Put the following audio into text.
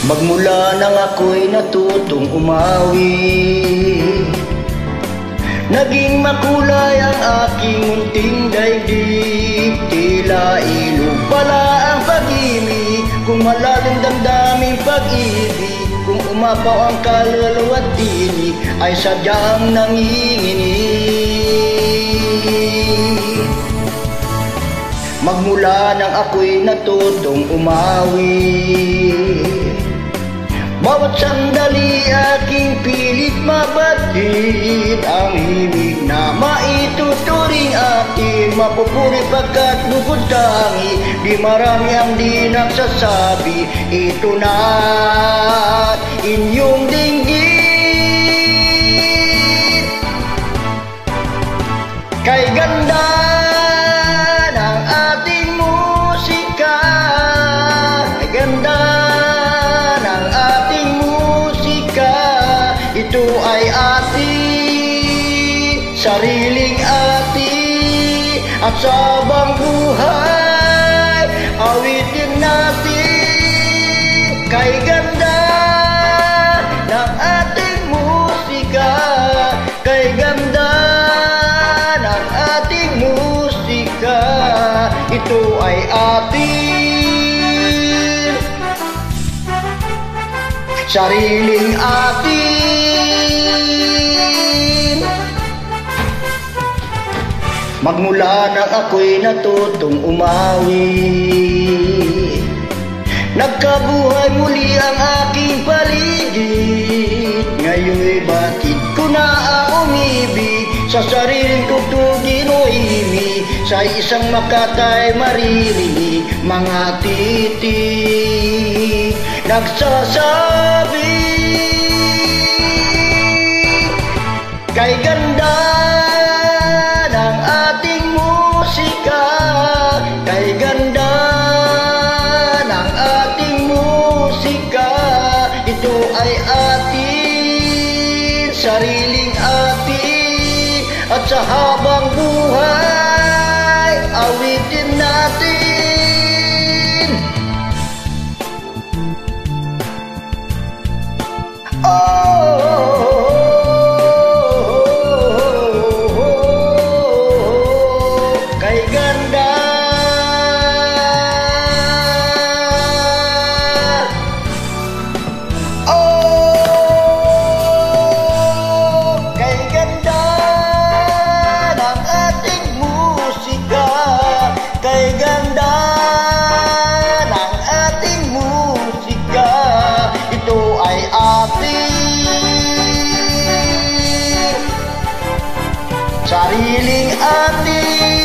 Magmula nang ako'y natutong umawi, naging makulay ang aking munting daigdig. Tila ilog pala ang pag-ibig, kung malalim damdaming pag-ibig. Kung umapaw ang kaluluwa't tinig, ay sadyang nanginginig. Magmula nang ako'y natutong umawi, bawat sandali aking pilit mabatid ang himig na maituturing ating mapupuri pagkat bukod tangi. Di marami ang di nagsasabi, ito na't inyong dinggit. Kay ganda ng ating musika, kay ganda ng ating musika, ito ay ating sariling ating at sa habang buhay awitin natin. Kay ganda ng ating musika, kay ganda ng ating musika, ito ay ating sariling atin. Magmula nang ako'y natutong umawi, nagkabuhay muli ang aking paligid. Ngayon'y bakit ko na ang umibig sa sariling tugtugin o himig, sa isang makatay maririnig mga titig nagsasabi. Kay ganda ng ating musika, kay ganda ng ating musika, ito ay atin sariling atin at sa habang buhay awitin natin. Kay ganda, kay ganda ng ating musika, kay ganda ng ating musika, ito ay ating sariling atin